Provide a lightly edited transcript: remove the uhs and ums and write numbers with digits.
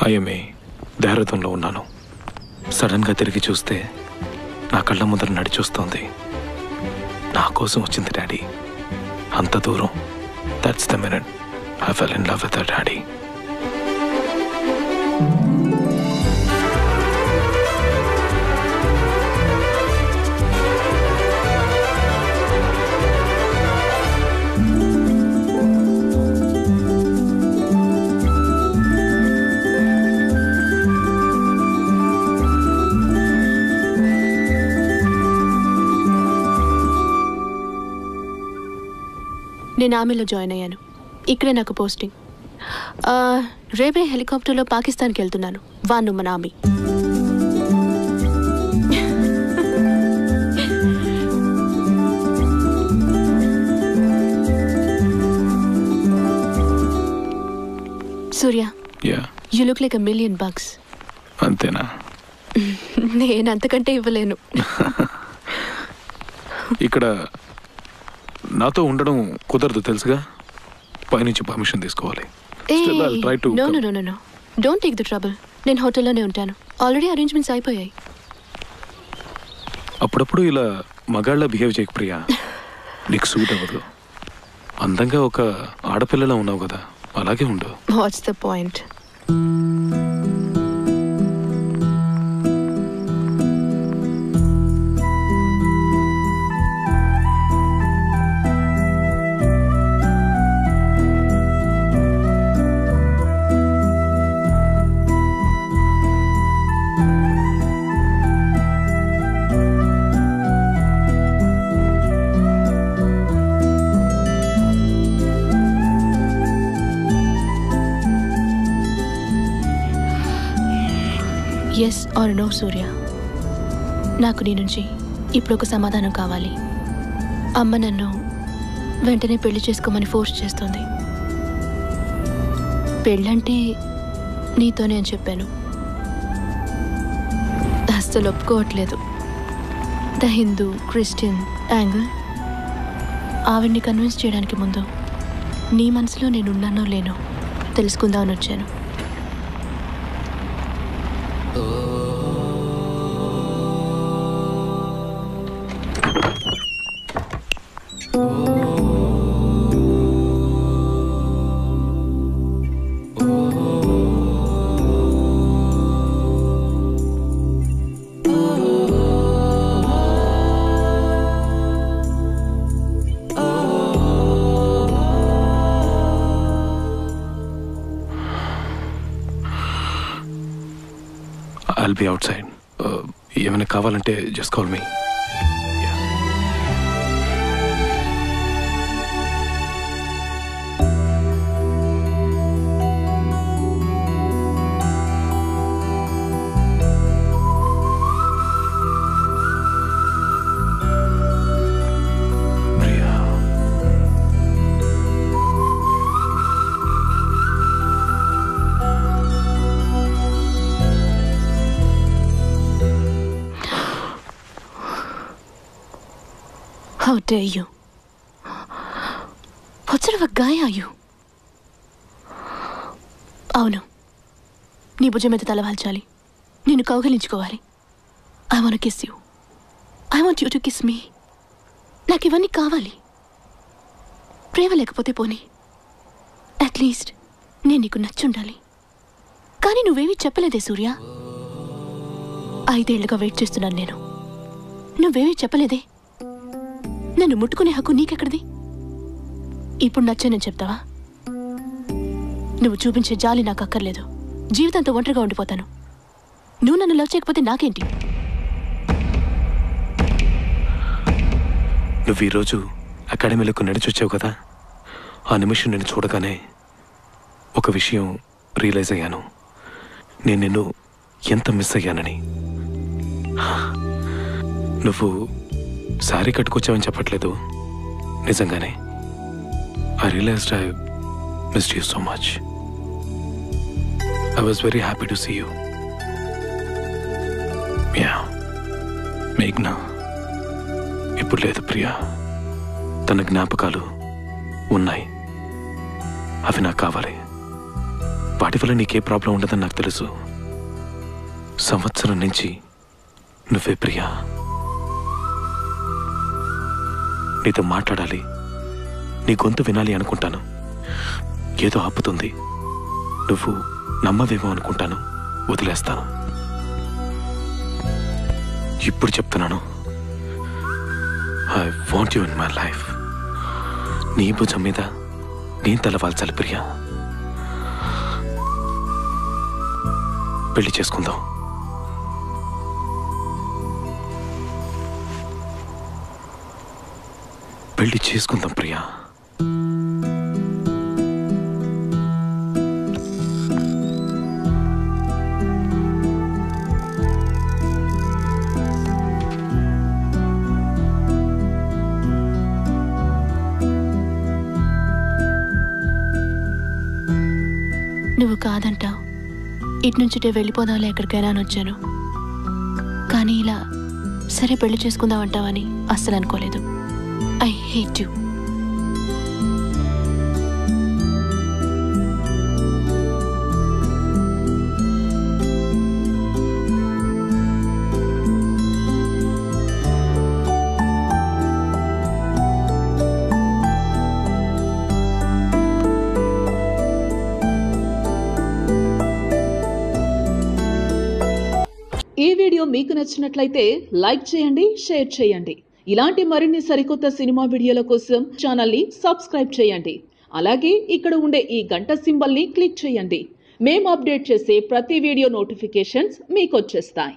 IMA దేహరథంలో ఉన్నాను. సడన్గా తిరిగి చూస్తే నా కళ్ళ ముందర నడిచొస్తోంది. నా కోసం వచ్చింది డాడీ. అంత దూరం. That's the minute I fell in love with daddy. నేను ఆర్మీలో జాయిన్ అయ్యాను. ఇక్కడే నాకు పోస్టింగ్. రేపే హెలికాప్టర్లో పాకిస్తాన్కి వెళ్తున్నాను. వాను మన army. Surya, you look like $1 million. అంతేనా? నేను అంతకంటే ఇవ్వలేను. ఇక్కడ నాతో ఉండడం కుదరదు తెలుసుగా. పైనుంచి పర్మిషన్ తీసుకోవాలి. No, don't take the trouble. నేను హోటల్లోనే ఉంటాను. ఆల్రెడీ అరేంజ్మెంట్స్ అయిపోయాయి. అప్పుడప్పుడు ఇలా మగాళ్ళ బిహేవ్ చేయకు ప్రియా. నీకు సూట్ అవ్వదు. అందంగా ఒక ఆడపిల్లలా ఉన్నావు కదా, అలాగే ఉండు. What's the point? Yes or no Surya, నాకు నీ నుంచి ఇప్పుడు ఒక సమాధానం కావాలి. అమ్మ నన్ను వెంటనే పెళ్లి చేసుకోమని ఫోర్స్ చేస్తుంది. పెళ్ళంటే నీతోనే అని చెప్పాను. అస్సలు ఒప్పుకోవట్లేదు. The Hindu Christian angle. ఆవిడ్ని కన్విన్స్ చేయడానికి ముందు నీ మనసులో నేనున్నానో లేనో తెలుసుకుందామని వచ్చాను. I'll be outside. ఏమైనా కావాలంటే just call me. How dare you? What sort of a guy are you? అవును, నీ భుజం మీద తలవాల్చాలి, నిన్ను కౌగిలించుకోవాలి. I want to kiss you. I want you to kiss me. నాకు ఇవన్నీ కావాలి. ప్రేమ లేకపోతే పోనీ, అట్లీస్ట్ నేను నీకు నచ్చుండాలి. కానీ నువ్వేమీ చెప్పలేదే సూర్య. 5 ఏళ్లుగా వెయిట్ చేస్తున్నాను నేను. నువ్వేమీ చెప్పలేదే. నన్ను ముట్టుకునే హక్కు నీకెక్కడిది? ఇప్పుడు నచ్చానని చెప్తావా? నువ్వు చూపించే జాలి నాకు అక్కర్లేదు. జీవితంతో ఒంటరిగా ఉండిపోతాను. నువ్వు నన్ను లవ్ చేయకపోతే నాకేంటి? నువ్వు ఈరోజు అకాడమీలకు నడిచొచ్చావు కదా, ఆ నిమిషం నేను చూడగానే ఒక విషయం రియలైజ్ అయ్యాను. నేను నిన్ను ఎంత మిస్ అయ్యానని. నువ్వు సారీ కట్టుకొచ్చావని చెప్పట్లేదు, నిజంగానే. I realized I missed you so much. I was very happy to see you. Yeah. మేఘ్నా ఇప్పుడు లేదు ప్రియా. తన జ్ఞాపకాలు ఉన్నాయి. అవి నాకు కావాలి. వాటి వల్ల నీకే ప్రాబ్లం ఉండదని నాకు తెలుసు. సంవత్సరం నుంచి నువ్వే ప్రియా. నీతో మాట్లాడాలి, నీ గొంతు వినాలి అనుకుంటాను. ఏదో ఆపుతుంది. నువ్వు నమ్మవేమో అనుకుంటాను, వదిలేస్తాను. ఇప్పుడు చెప్తున్నాను, I want you in my life. నీ భుజం మీద నేను తలవాల్చాలి ప్రియా. పెళ్లి చేసుకుందాం. పెళ్లి చేసుకుందాం ప్రియా. నువ్వు కాదంటావు. ఇటు నుంచిటే వెళ్ళిపోదాంలే ఎక్కడికైనా అని వచ్చాను. కానీ ఇలా సరే పెళ్లి చేసుకుందాం అంటావని అస్సలు అనుకోలేదు. I hate you. ఈ వీడియో మీకు నచ్చినట్లయితే లైక్ చేయండి, షేర్ చేయండి. ఇలాంటి మరిన్ని సరికొత్త సినిమా వీడియోల కోసం ఛానల్ని సబ్స్క్రైబ్ చేయండి. అలాగే ఇక్కడ ఉండే ఈ గంట సింబల్ని క్లిక్ చేయండి. మేము అప్డేట్ చేసే ప్రతి వీడియో నోటిఫికేషన్స్ మీకు వచ్చేస్తాయి.